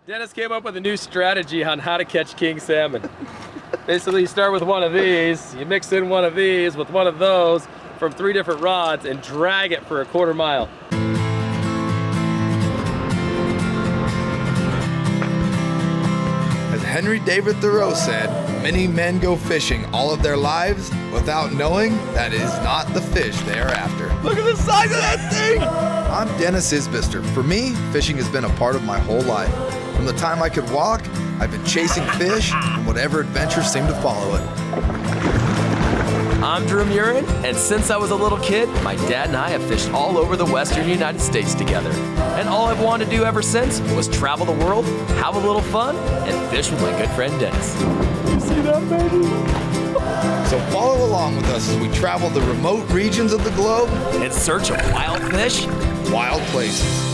Dennis came up with a new strategy on how to catch king salmon. Basically, you start with one of these, you mix in one of these with one of those from 3 different rods and drag it for a 1/4 mile. As Henry David Thoreau said, many men go fishing all of their lives without knowing that it is not the fish they are after. Look at the size of that thing! I'm Denis Isbister. For me, fishing has been a part of my whole life. From the time I could walk, I've been chasing fish and whatever adventures seem to follow it. I'm Drew Murin, and since I was a little kid, my dad and I have fished all over the western United States together. And all I've wanted to do ever since was travel the world, have a little fun, and fish with my good friend Denis. You see that, baby? So follow along with us as we travel the remote regions of the globe In search of wild fish, wild places.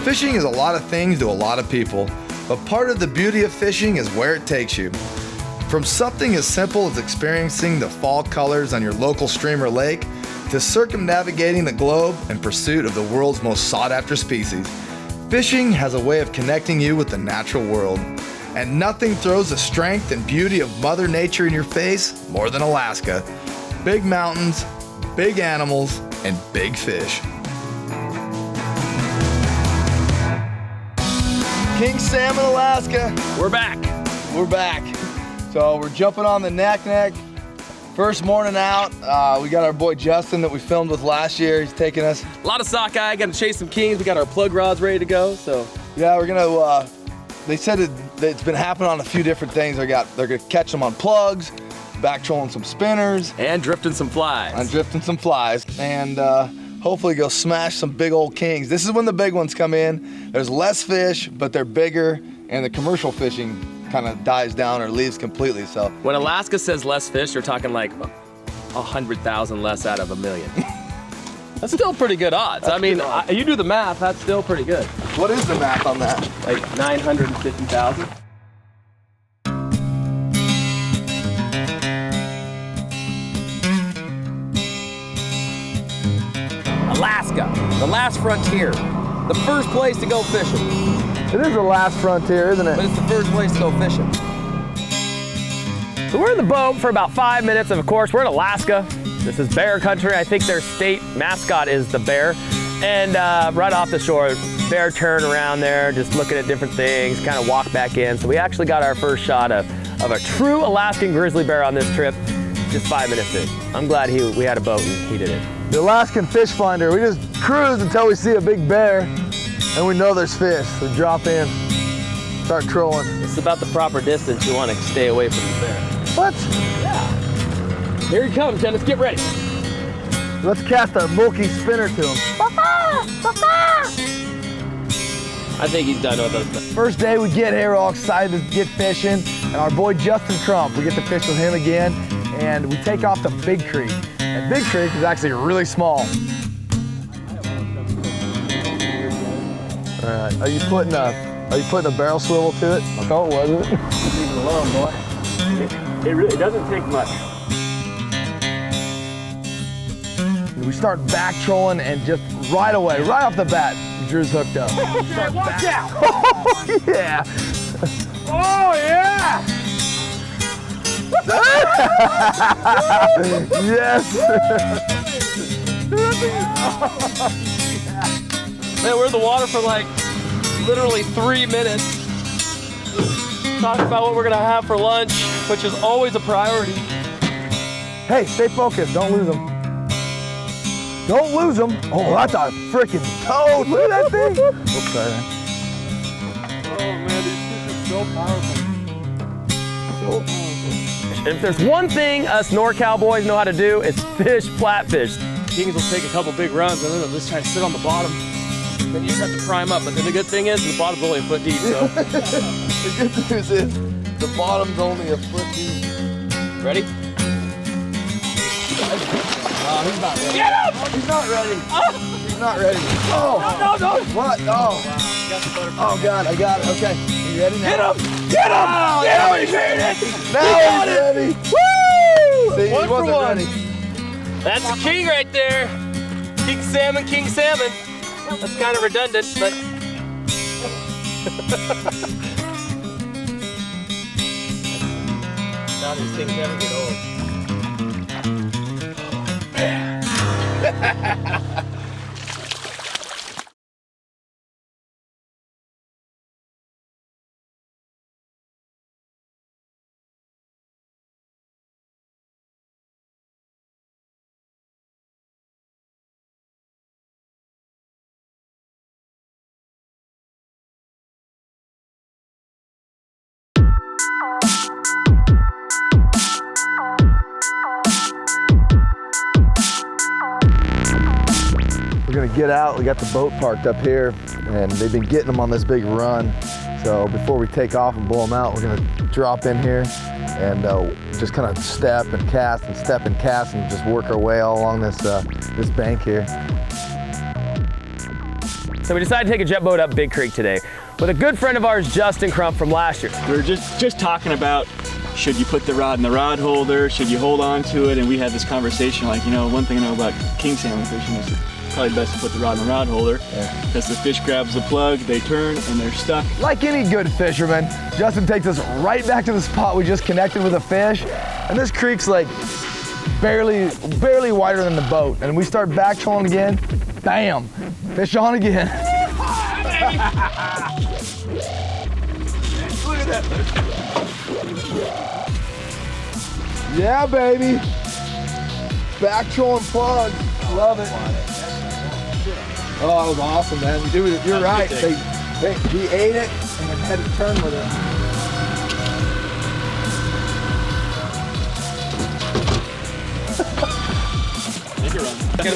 Fishing is a lot of things to a lot of people, but part of the beauty of fishing is where it takes you. From something as simple as experiencing the fall colors on your local stream or lake, to circumnavigating the globe in pursuit of the world's most sought-after species, fishing has a way of connecting you with the natural world. And nothing throws the strength and beauty of Mother Nature in your face more than Alaska. Big mountains, big animals, and big fish. King Salmon, Alaska. We're back. We're back. So we're jumping on the Knack. First morning out. We got our boy Justin that we filmed with last year. He's taking us. A lot of sockeye, gonna chase some kings. We got our plug rods ready to go, so. Yeah, we're gonna, they said it's been happening on a few different things. They're gonna catch them on plugs, back trolling some spinners. And drifting some flies. And hopefully go smash some big old kings. This is when the big ones come in. There's less fish, but they're bigger, and the commercial fishing kind of dies down or leaves completely, so. When Alaska says less fish, you're talking like 100,000 less out of 1 million. That's still pretty good odds. I mean, you do the math, that's still pretty good. What is the math on that? Like 950,000. Alaska, the last frontier. The first place to go fishing. It is the last frontier, isn't it? But it's the first place to go fishing. So we're in the boat for about 5 minutes, and of course, we're in Alaska. This is bear country. I think their state mascot is the bear. And right off the shore, bear turn around there, just looking at different things, kind of walk back in. So we actually got our first shot of a true Alaskan grizzly bear on this trip, just 5 minutes in. I'm glad we had a boat and he did it. The Alaskan fish finder. We just cruise until we see a big bear and we know there's fish. So drop in, start trolling. It's about the proper distance. You want to stay away from the bear. What? Yeah. Here he comes, Dennis. Get ready. Let's cast a bulky spinner to him. I think he's done with us. First day we get here, we're all excited to get fishing. And our boy Justin Trump, we get to fish with him again. And we take off the Big Creek. And Big Creek is actually really small. All right, are you putting a barrel swivel to it? No, it wasn't. Leave it alone, boy. It really doesn't take much. We start back trolling and just right away, right off the bat, Drew's hooked up. Watch out! Oh, yeah! Oh, yeah! Yes! Man, we're in the water for like literally 3 minutes. Talk about what we're gonna have for lunch, which is always a priority. Hey, stay focused, don't lose them. Don't lose them. Oh, that's a freaking toad. Look at that thing. Oops, sorry. Oh man, these fish are so powerful. So powerful. If there's one thing us NorCal boys know how to do, it's fish flatfish. Kings will take a couple big runs and then they'll just try to sit on the bottom. Then you just have to prime up. But then the good thing is the bottom's only a foot deep, so. The good news is The bottom's only a foot deep. Ready? No, he's not ready. Get him! He's not ready. Oh! He's not ready. Oh! No! What? Oh! Oh God, I got it. Okay. Are you ready now? Get him! Get him! Oh, Get him! He made it! Now he's ready. Woo! See, he 1 for wasn't 1. ready. That's the king right there. King Salmon, King Salmon. That's kind of redundant, but. Now these things never get old. We're gonna get out. We got the boat parked up here, and they've been getting them on this big run. So before we take off and blow them out, we're gonna drop in here and just kind of step and cast and step and cast and just work our way all along this this bank here. So we decided to take a jet boat up Big Creek today with a good friend of ours, Justin Crump from last year. We were just talking about, should you put the rod in the rod holder? Should you hold on to it? And we had this conversation like, you know, one thing I know about king salmon fishing is it's probably best to put the rod in the rod holder because the fish grabs the plug, they turn, and they're stuck. Like any good fisherman, Justin takes us right back to the spot we just connected with a fish. And this creek's like barely wider than the boat. And we start back trolling again, bam, fish on again. Look at that. Yeah, baby. Back trolling plugs. Love it. Oh, that was awesome, man. Dude, you're right. He ate it and then had to turn with it.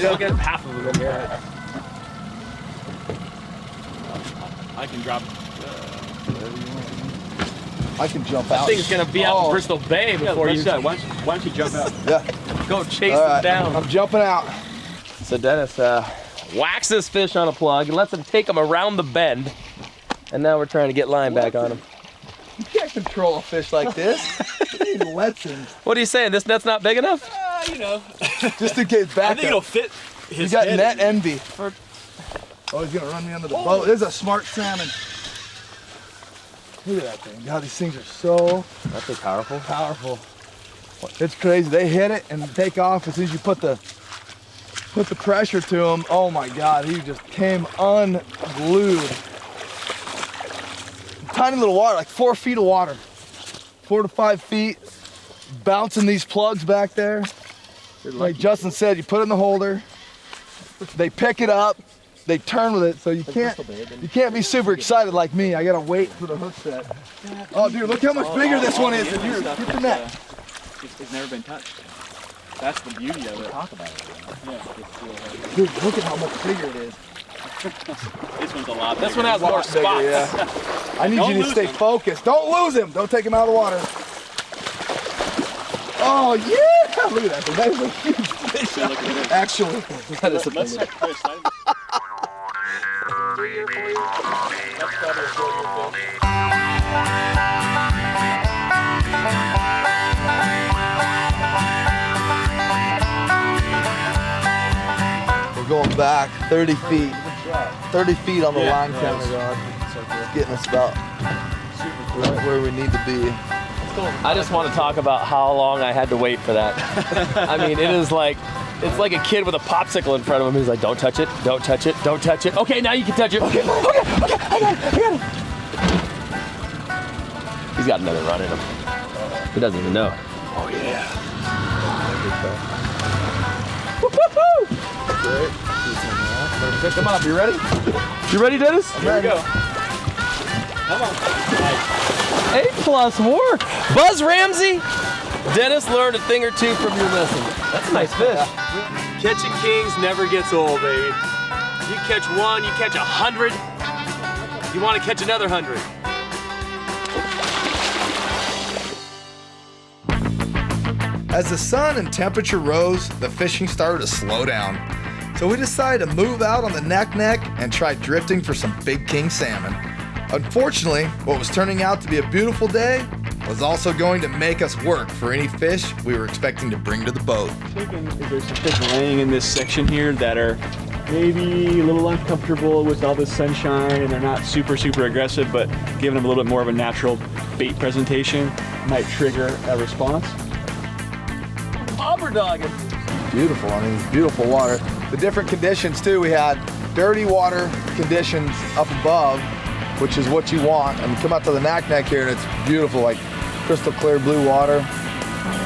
We'll get half of them here. I can drop. I can jump That out. thing's gonna be out in Bristol Bay before you. Why don't you jump out? Yeah. Go chase All them right. down. I'm jumping out. So Dennis whacks this fish on a plug and lets him take him around the bend. And now we're trying to get line back on him. You can't control a fish like this. He lets him. What are you saying? This net's not big enough? You know. Just to get back. I think it'll fit You his got head. net envy. Oh, he's gonna run me under the boat. This is a smart salmon. Look at that thing. God, these things are so That's powerful. powerful. It's crazy. They hit it and take off as soon as you put the pressure to him. Oh my God, he just came unglued. Tiny little water, like 4 feet of water. 4 to 5 feet. Bouncing these plugs back there. Like Justin said, you put it in the holder. They pick it up. They turn with it, so you can't be super excited like me. I gotta wait for the hook set. Oh, dude, look how much bigger this one is. Here, get the net. It's never been touched. That's the beauty of it. Talk about it. Dude, look at how much bigger it is. This one's a lot. This one has more Bigger, spots. yeah. I need Don't you to lose stay him. focused. Don't lose him. Don't take him out of the water. Oh yeah! Look at that thing. That is a huge fish. Actually, that is a big one. We're going back 30 feet. 30 feet on the line counter rod. It's getting us about right where we need to be. I just want to talk about how long I had to wait for that. I mean, it's like a kid with a popsicle in front of him. He's like, don't touch it, don't touch it, don't touch it. Okay, now you can touch it. Okay, I got it. He's got another run in him. He doesn't even know. Oh yeah. Come on, you ready? You ready, Dennis? Here we go. Come on. A+ work. Buzz Ramsey. Dennis learned a thing or two from your lesson. That's a nice fish. Catching kings never gets old, baby. You catch one, you catch 100. You want to catch another 100. As the sun and temperature rose, the fishing started to slow down. So we decided to move out on the neck and try drifting for some big king salmon. Unfortunately, what was turning out to be a beautiful day was also going to make us work for any fish we were expecting to bring to the boat. There's some fish laying in this section here that are maybe a little uncomfortable with all this sunshine, and they're not super aggressive, but giving them a little bit more of a natural bait presentation might trigger a response. Auber dogging. Beautiful, I mean, beautiful water. The different conditions too, we had dirty water conditions up above, which is what you want. And come out to the neck here and it's beautiful, like crystal clear blue water.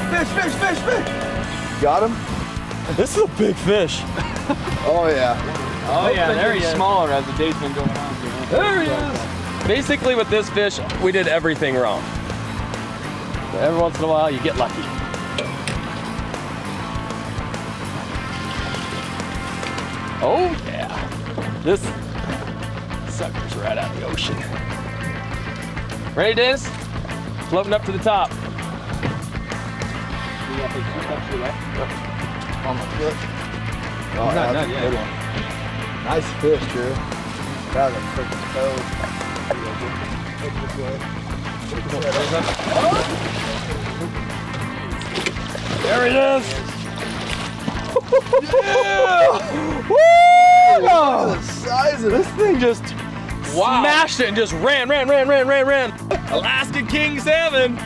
Fish. Got him? This is a big fish. Oh yeah. Oh yeah, there he is. Smaller as the day's been going on. There he is. Basically with this fish, we did everything wrong. But every once in a while, you get lucky. Oh yeah, this sucker's right out of the ocean. Ready, Denis? Floating up to the top. On my foot. Oh, Not that's done a yet. good one. Nice fish, Drew. That was a freaking toad. There he is. Yeah! Woo! Look at the size of this thing. Just Smashed it and just ran. Alaska King Salmon.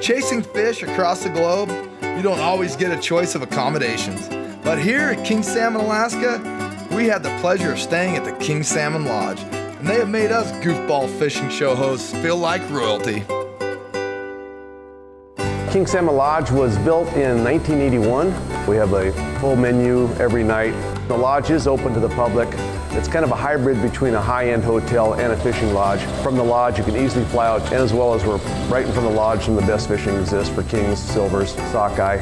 Chasing fish across the globe, you don't always get a choice of accommodations. But here at King Salmon, Alaska, we had the pleasure of staying at the King Salmon Lodge, and they have made us goofball fishing show hosts feel like royalty. King Salmon Lodge was built in 1981. We have a full menu every night. The lodge is open to the public. It's kind of a hybrid between a high-end hotel and a fishing lodge. From the lodge, you can easily fly out, and as well as we're right in front of the lodge, and the best fishing exists for kings, silvers, sockeye.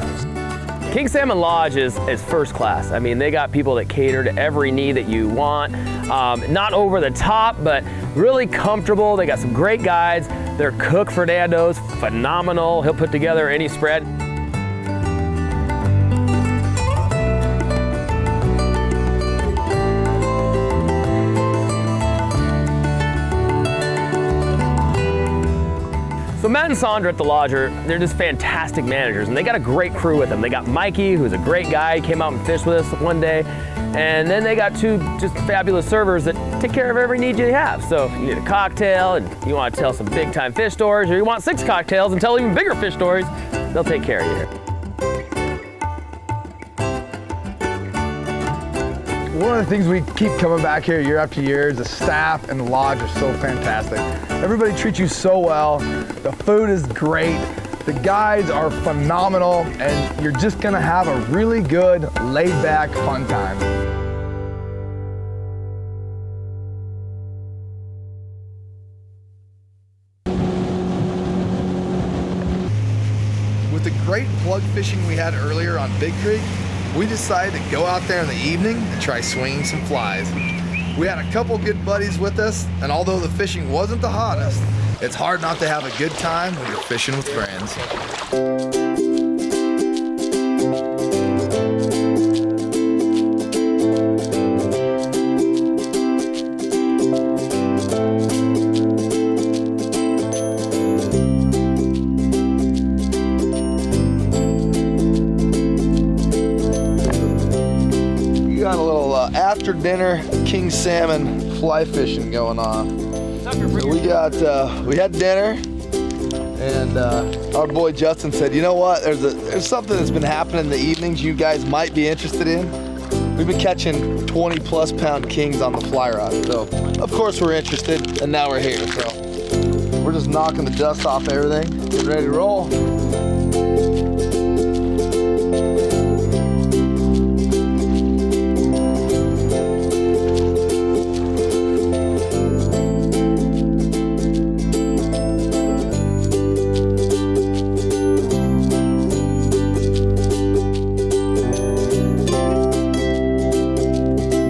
King Salmon Lodge is first class. I mean, they got people that cater to every need that you want. Not over the top, but really comfortable. They got some great guides. Their cook, Fernando's phenomenal. He'll put together any spread. So Matt and Sandra at the Lodge they're just fantastic managers, and they got a great crew with them. They got Mikey, who's a great guy. He came out and fished with us one day. And then they got two just fabulous servers that take care of every need you have. So if you need a cocktail and you want to tell some big time fish stories, or you want 6 cocktails and tell even bigger fish stories, they'll take care of you here. One of the things we keep coming back here year after year is the staff and the lodge are so fantastic. Everybody treats you so well. The food is great. The guides are phenomenal, and you're just gonna have a really good, laid-back, fun time. With the great plug fishing we had earlier on Big Creek, we decided to go out there in the evening and try swinging some flies. We had a couple good buddies with us, and although the fishing wasn't the hottest, it's hard not to have a good time when you're fishing with friends. We got a little after dinner King Salmon fly fishing going on. So we had dinner, and our boy Justin said, you know what, there's something that's been happening in the evenings you guys might be interested in. We've been catching 20 plus pound kings on the fly rod, so of course we're interested, and now we're here. So we're just knocking the dust off everything, getting ready to roll.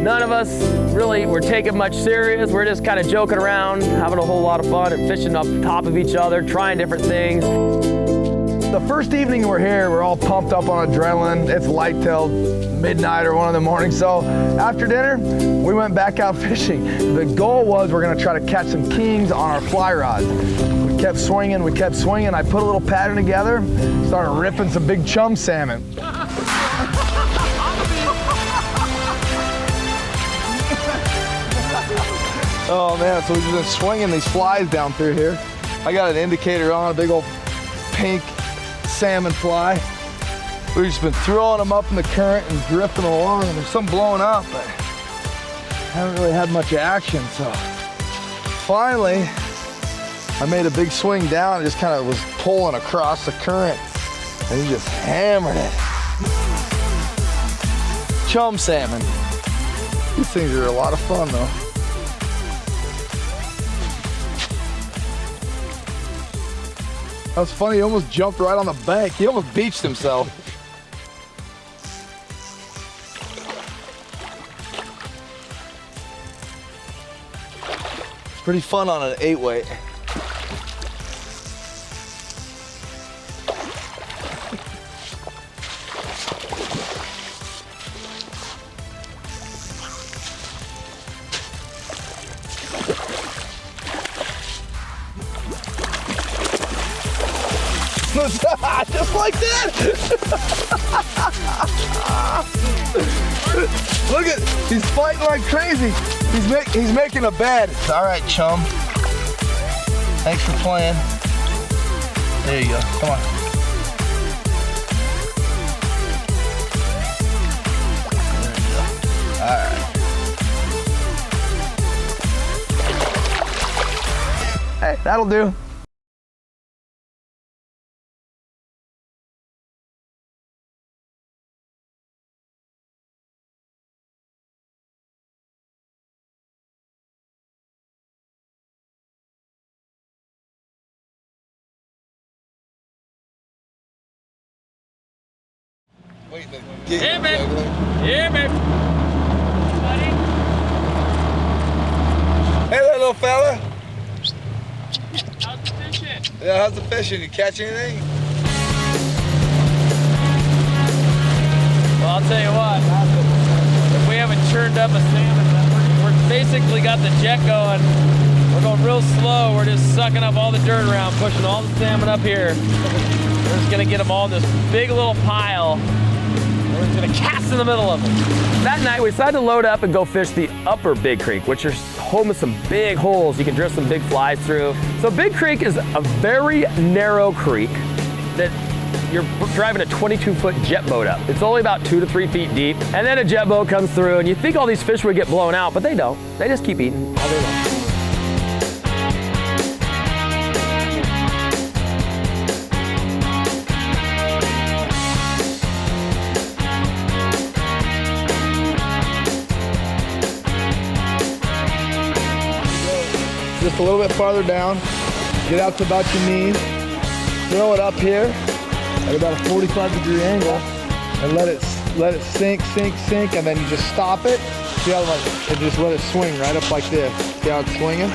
None of us really were taking much serious. We're just kind of joking around, having a whole lot of fun and fishing up top of each other, trying different things. The first evening we're here, we're all pumped up on adrenaline. It's light till midnight or 1 in the morning. So after dinner, we went back out fishing. The goal was we're gonna try to catch some kings on our fly rods. We kept swinging. I put a little pattern together, started ripping some big chum salmon. Oh man, so we've just been swinging these flies down through here. I got an indicator on, a big old pink salmon fly. We've just been throwing them up in the current and drifting along, and there's some blowing up, but haven't really had much action. So finally, I made a big swing down and just kind of was pulling across the current, and he just hammered it. Chum salmon. These things are a lot of fun though. That was funny, he almost jumped right on the bank. He almost beached himself. It's pretty fun on an 8-weight. Just like that. Look at, he's fighting like crazy. He's making a bed. All right, chum. Thanks for playing. There you go. Come on. There you go. All right. Hey, that'll do. Yeah, babe. Yeah, babe. Buddy. Hey there, little fella. How's the fishing? Yeah, how's the fishing? You catch anything? Well, I'll tell you what. If we haven't churned up a salmon, we're basically got the jet going. We're going real slow. We're just sucking up all the dirt around, pushing all the salmon up here. We're just gonna get them all in this big little pile. We're just gonna cast in the middle of them. That night, we decided to load up and go fish the upper Big Creek, which is home to some big holes you can drift some big flies through. So Big Creek is a very narrow creek that you're driving a 22-foot jet boat up. It's only about 2 to 3 feet deep. And then a jet boat comes through, and you think all these fish would get blown out, but they don't. They just keep eating all day long. Just a little bit farther down, get out to about your knees, throw it up here at about a 45-degree angle, and let it sink, and then you just stop it. See how and just let it swing right up like this. See how it's swinging?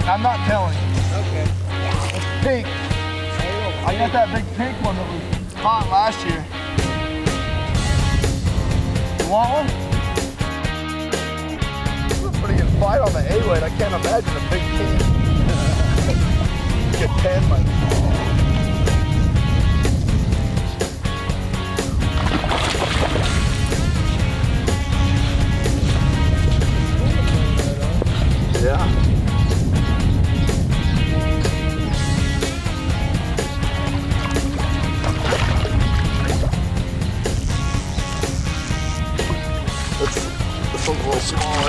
I'm not telling you. Okay. It's pink. I got that big pink one that was caught last year. You want one? This is a pretty good fight on the 8-weight. I can't imagine a big king. Get 10, man. Yeah. This one's a little small.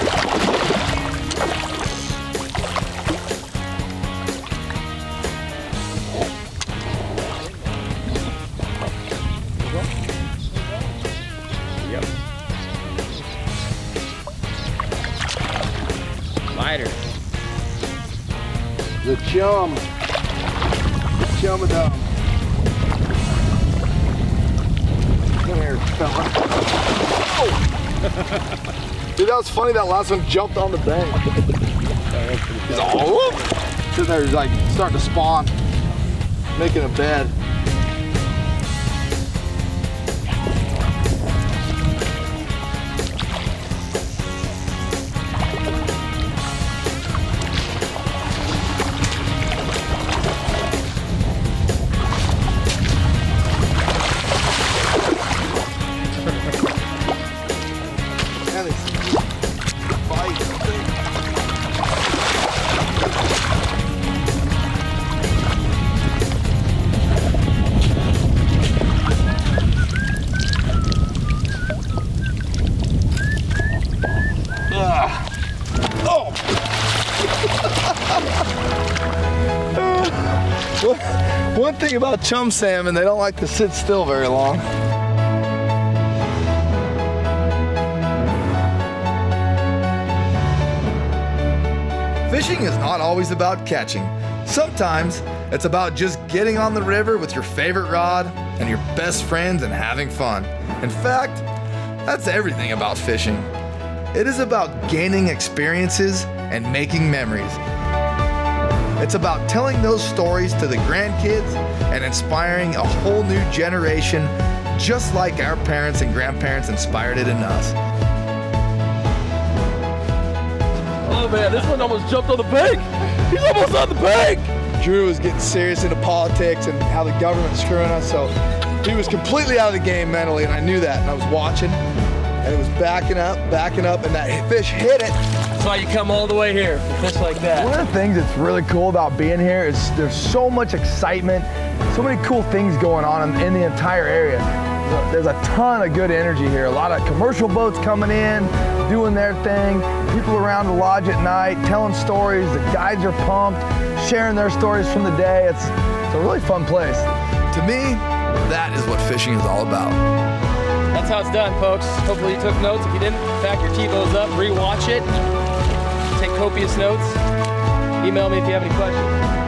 Yep. Lighter. The chum. The chum-a-dum. Come here, fella. Oh! Dude, that was funny. That last one jumped on the bank. He's all whoop. Sitting there, he's like starting to spawn, making a bed. One thing about chum salmon, they don't like to sit still very long. Fishing is not always about catching. Sometimes it's about just getting on the river with your favorite rod and your best friends and having fun. In fact, that's everything about fishing. It is about gaining experiences and making memories. It's about telling those stories to the grandkids and inspiring a whole new generation, just like our parents and grandparents inspired it in us. Oh man, this one almost jumped on the bank. He's almost on the bank. Drew was getting serious into politics and how the government's screwing us, so he was completely out of the game mentally, and I knew that, and I was watching, and it was backing up, and that fish hit it. That's why you come all the way here for fish like that. One of the things that's really cool about being here is there's so much excitement, so many cool things going on in the entire area. There's a ton of good energy here. A lot of commercial boats coming in, doing their thing, people around the lodge at night, telling stories. The guides are pumped, sharing their stories from the day. It's a really fun place. To me, that is what fishing is all about. That's how it's done, folks. Hopefully you took notes. If you didn't, back your TiVos up, rewatch it, take copious notes. Email me if you have any questions.